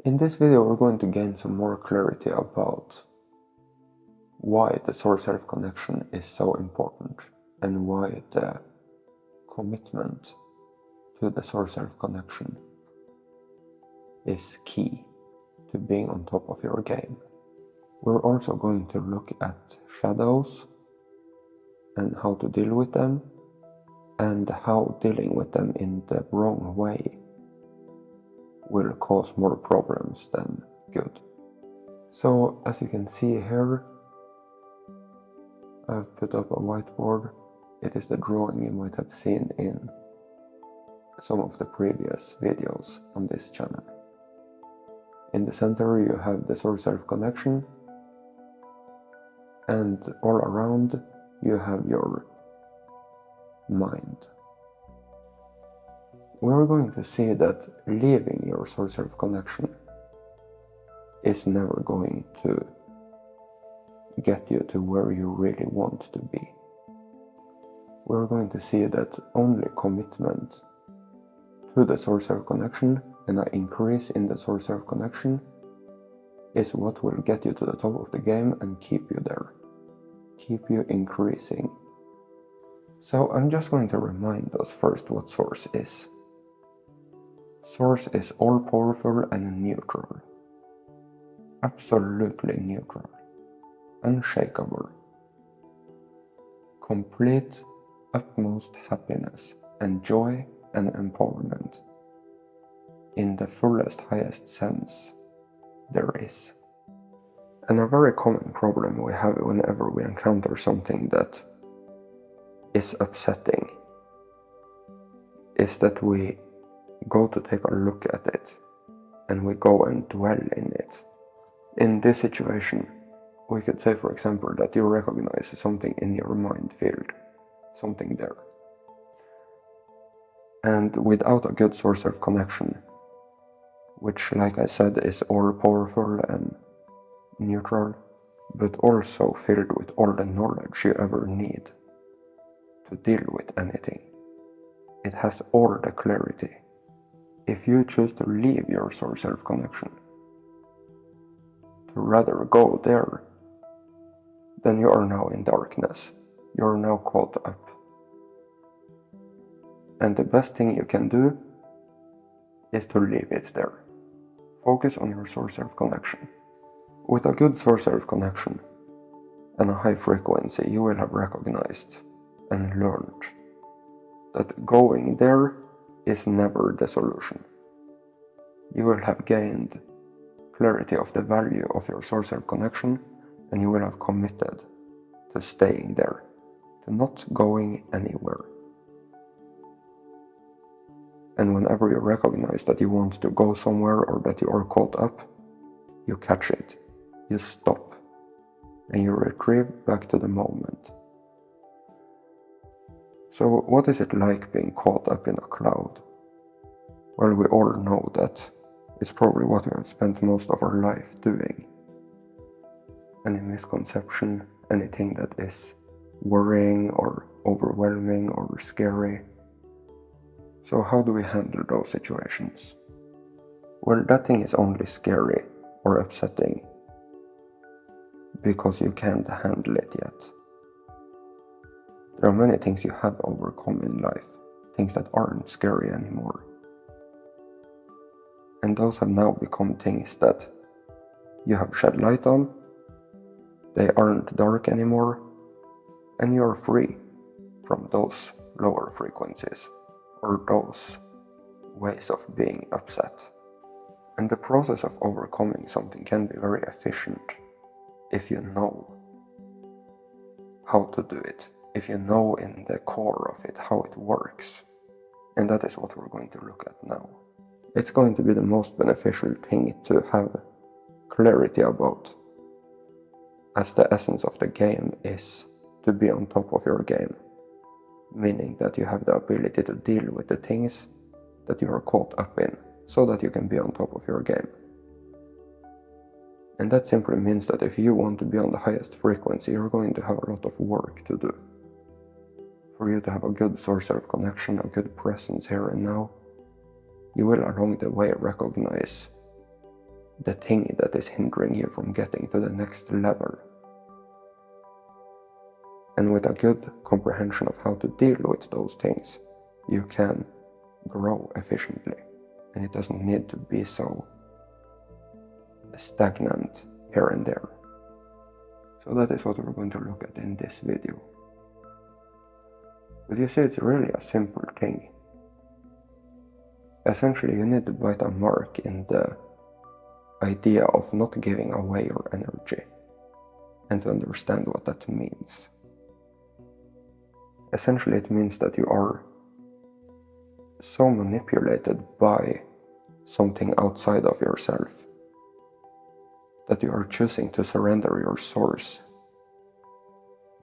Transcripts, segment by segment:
In this video we're going to gain some more clarity about why the source-self connection is so important and why the commitment to the source-self connection is key to being on top of your game. We're also going to look at shadows and how to deal with them, and how dealing with them in the wrong way will cause more problems than good. So as you can see here, I've put up a whiteboard. It is the drawing you might have seen in some of the previous videos on this channel. In the center you have the source-self connection, and all around you have your mind. We're going to see that leaving your source-self connection is never going to get you to where you really want to be. We're going to see that only commitment to the source-self connection and an increase in the source-self connection is what will get you to the top of the game and keep you there, keep you increasing. So I'm just going to remind us first what source is. Source is all-powerful and neutral, absolutely neutral, unshakable, complete, utmost happiness and joy and empowerment in the fullest, highest sense there is. And a very common problem we have whenever we encounter something that is upsetting is that we go to take a look at it and we go and dwell in it. In this situation, we could say, for example, that you recognize something in your mind field, something there. And without a good source-self connection, which, like I said, is all powerful and neutral, but also filled with all the knowledge you ever need to deal with anything. It has all the clarity. If you choose to leave your source-self connection, to rather go there, then you are now in darkness. You are now caught up. And the best thing you can do is to leave it there. Focus on your source-self connection. With a good source-self connection and a high frequency, you will have recognized and learned that going there is never the solution. You will have gained clarity of the value of your source-self connection, and you will have committed to staying there, to not going anywhere. And whenever you recognize that you want to go somewhere or that you are caught up, you catch it, you stop, and you retrieve back to the moment. So what is it like being caught up in a cloud? Well, we all know that it's probably what we have spent most of our life doing. Any misconception, anything that is worrying or overwhelming or scary. So how do we handle those situations? Well, that thing is only scary or upsetting because you can't handle it yet. There are many things you have overcome in life, things that aren't scary anymore. And those have now become things that you have shed light on, they aren't dark anymore, and you are free from those lower frequencies or those ways of being upset. And the process of overcoming something can be very efficient if you know how to do it, if you know in the core of it how it works. And that is what we're going to look at now. It's going to be the most beneficial thing to have clarity about, as the essence of the game is to be on top of your game, meaning that you have the ability to deal with the things that you are caught up in, so that you can be on top of your game. And that simply means that if you want to be on the highest frequency, you're going to have a lot of work to do. For you to have a good source-self connection, a good presence here and now, you will along the way recognize the thing that is hindering you from getting to the next level. And with a good comprehension of how to deal with those things, you can grow efficiently. And it doesn't need to be so stagnant here and there. So that is what we're going to look at in this video. But you see, it's really a simple thing. Essentially, you need to bite a mark in the idea of not giving away your energy and to understand what that means. Essentially, it means that you are so manipulated by something outside of yourself that you are choosing to surrender your source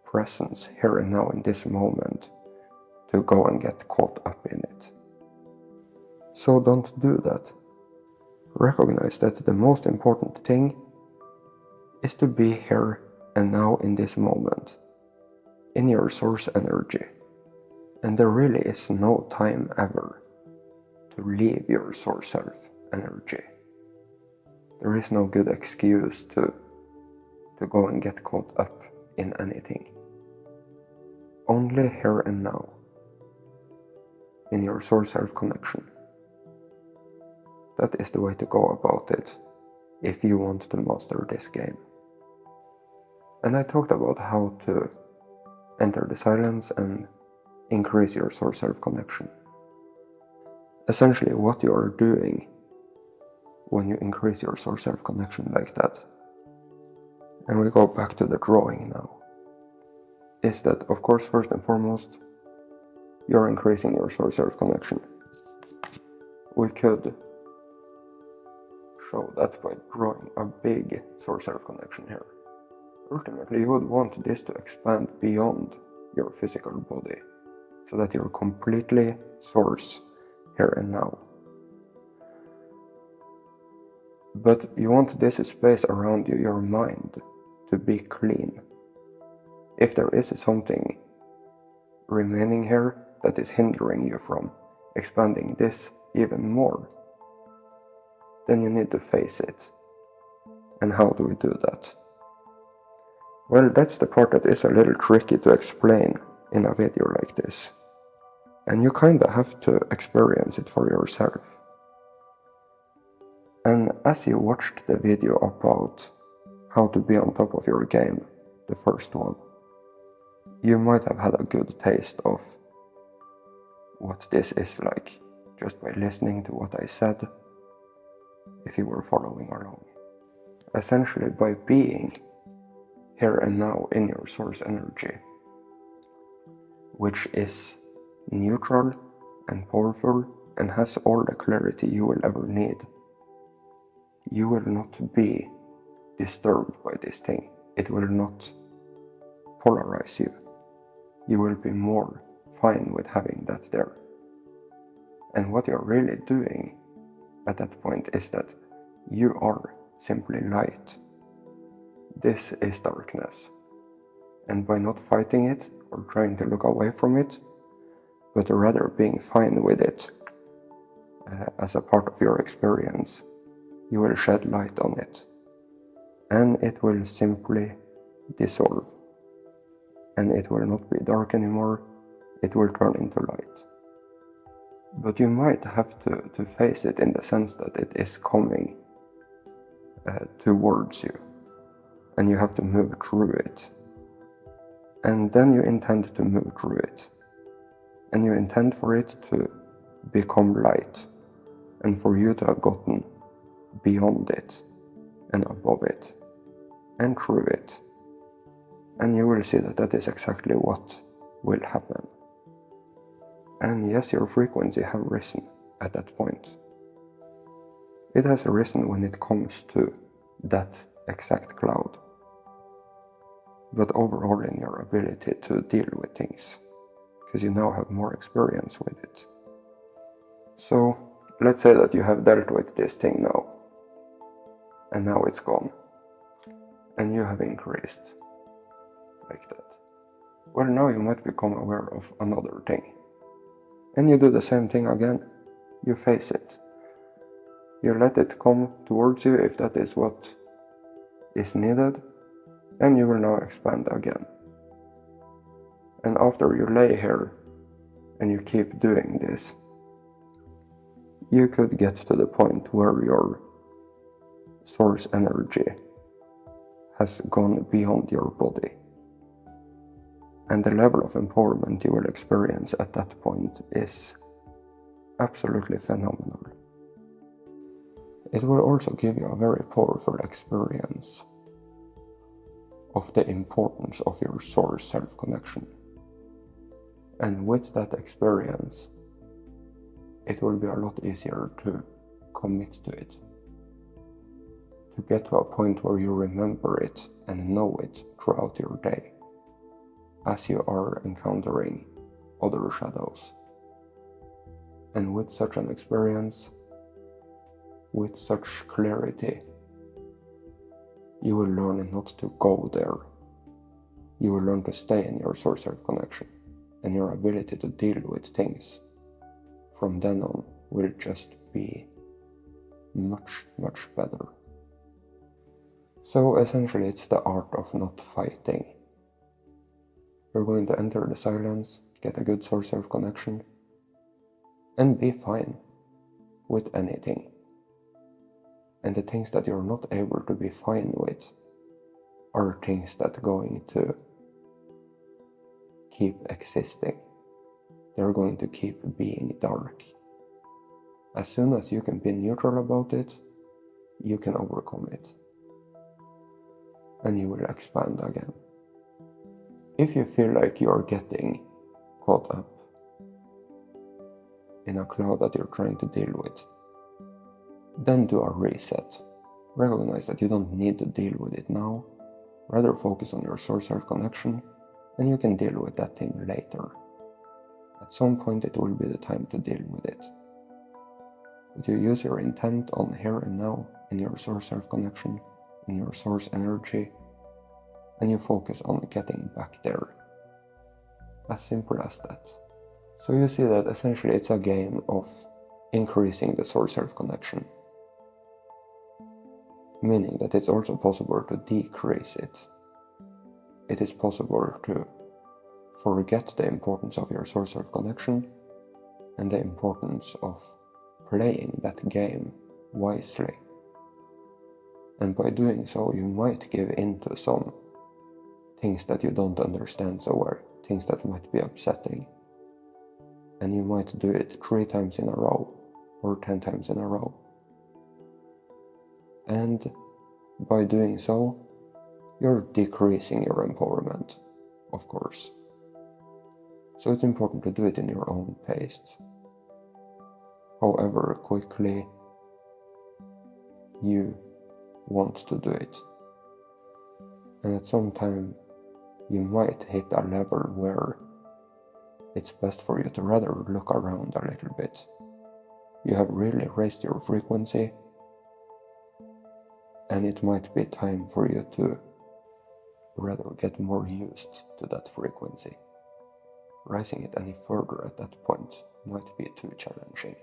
presence here and now in this moment to go and get caught up in it. So don't do that. Recognize that the most important thing is to be here and now in this moment, in your source energy. And there really is no time ever to leave your source self energy. There is no good excuse to go and get caught up in anything. Only here and now, in your source self connection. That is the way to go about it if you want to master this game. And I talked about how to enter the silence and increase your source self connection. Essentially, what you are doing when you increase your source self connection like that, and we go back to the drawing now, is that, of course, first and foremost, you're increasing your source self connection. We could show that by drawing a big source self connection here. Ultimately, you would want this to expand beyond your physical body, so that you're completely source here and now. But you want this space around you, your mind, to be clean. If there is something remaining here that is hindering you from expanding this even more, then you need to face it. And how do we do that? Well, that's the part that is a little tricky to explain in a video like this. And you kinda have to experience it for yourself. And as you watched the video about how to be on top of your game, the first one, you might have had a good taste of what this is like, just by listening to what I said, if you were following along. Essentially, by being here and now in your source energy, which is neutral and powerful and has all the clarity you will ever need, you will not be disturbed by this thing. It will not polarize you. You will be more fine with having that there. And what you're really doing at that point is that you are simply light. This is darkness. And by not fighting it or trying to look away from it, but rather being fine with it as a part of your experience, you will shed light on it. And it will simply dissolve. And it will not be dark anymore, it will turn into light. But you might have to face it in the sense that it is coming towards you, and you have to move through it. And then you intend to move through it, and you intend for it to become light, and for you to have gotten beyond it, and above it, and through it. And you will see that that is exactly what will happen. And yes, your frequency has risen at that point. It has risen when it comes to that exact cloud. But overall in your ability to deal with things, because you now have more experience with it. So let's say that you have dealt with this thing now, and now it's gone, and you have increased like that. Well, now you might become aware of another thing. And you do the same thing again. You face it. You let it come towards you if that is what is needed, and you will now expand again. And after you lay here and you keep doing this, you could get to the point where your source energy has gone beyond your body. And the level of empowerment you will experience at that point is absolutely phenomenal. It will also give you a very powerful experience of the importance of your source self-connection. And with that experience, it will be a lot easier to commit to it. To get to a point where you remember it and know it throughout your day, as you are encountering other shadows. And with such an experience, with such clarity, you will learn not to go there. You will learn to stay in your source self-connection, and your ability to deal with things from then on will just be much, much better. So essentially it's the art of not fighting. You're going to enter the silence, get a good source self-connection, and be fine with anything. And the things that you're not able to be fine with are things that are going to keep existing. They're going to keep being dark. As soon as you can be neutral about it, you can overcome it. And you will expand again. If you feel like you're getting caught up in a cloud that you're trying to deal with, then do a reset. Recognize that you don't need to deal with it now. Rather focus on your source self-connection, and you can deal with that thing later. At some point it will be the time to deal with it. But you use your intent on here and now, in your source self-connection, in your source energy, and you focus on getting back there. As simple as that. So you see that essentially it's a game of increasing the source self-connection. Meaning that it's also possible to decrease it. It is possible to forget the importance of your source self-connection and the importance of playing that game wisely. And by doing so, you might give in to some things that you don't understand so well, things that might be upsetting. And you might do it 3 times in a row, or 10 times in a row. And by doing so, you're decreasing your empowerment, of course. So it's important to do it in your own pace. However quickly you want to do it. And at some time, you might hit a level where it's best for you to rather look around a little bit. You have really raised your frequency, and it might be time for you to rather get more used to that frequency. Rising it any further at that point might be too challenging,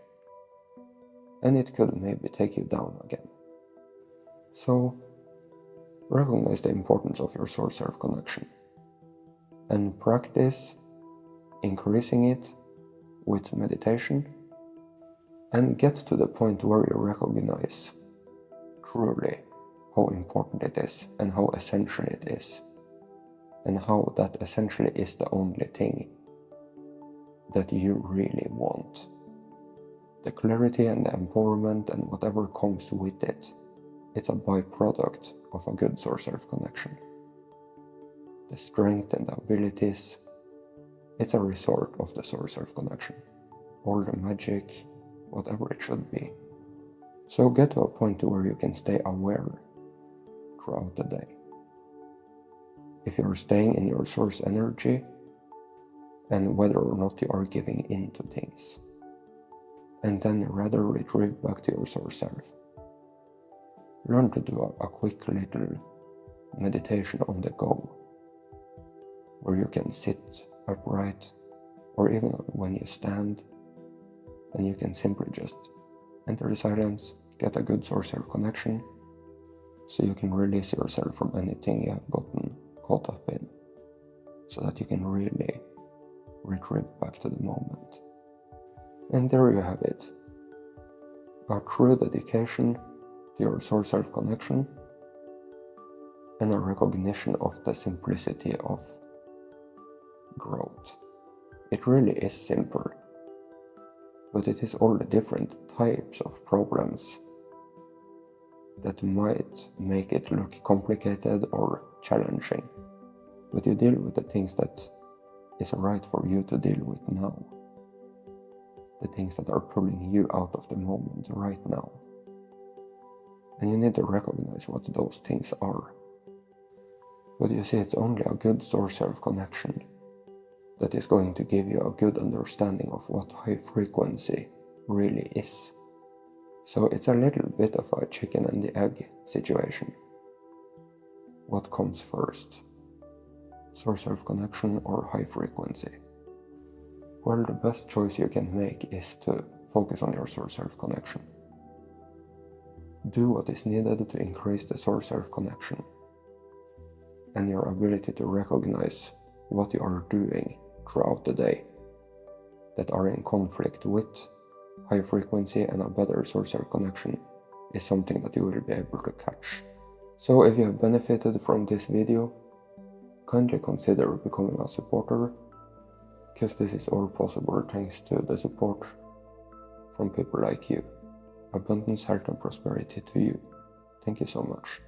and it could maybe take you down again. So, recognize the importance of your source self-connection, and practice increasing it with meditation, and get to the point where you recognize truly how important it is and how essential it is, and how that essentially is the only thing that you really want. The clarity and the empowerment and whatever comes with it, it's a byproduct of a good source self-connection. The strength and the abilities, it's a result of the source self-connection. All the magic, whatever it should be. So get to a point where you can stay aware throughout the day. If you're staying in your source energy, and whether or not you are giving in to things. And then rather retrieve back to your source self. Learn to do a quick little meditation on the go, where you can sit upright, or even when you stand, and you can simply just enter the silence, get a good source self connection so you can release yourself from anything you have gotten caught up in, so that you can really retrieve back to the moment. And there you have it. A true dedication to your source self connection and a recognition of the simplicity of growth. It really is simple, but it is all the different types of problems that might make it look complicated or challenging. But you deal with the things that is right for you to deal with now. The things that are pulling you out of the moment right now. And you need to recognize what those things are. But you see, it's only a good source self-connection that is going to give you a good understanding of what high frequency really is. So it's a little bit of a chicken and the egg situation. What comes first? Source self-connection or high frequency? Well, the best choice you can make is to focus on your source self-connection. Do what is needed to increase the source self-connection and your ability to recognize what you are doing throughout the day that are in conflict with high frequency and a better source self-connection is something that you will be able to catch. So if you have benefited from this video, kindly consider becoming a supporter, because this is all possible thanks to the support from people like you. Abundance, health and prosperity to you. Thank you so much.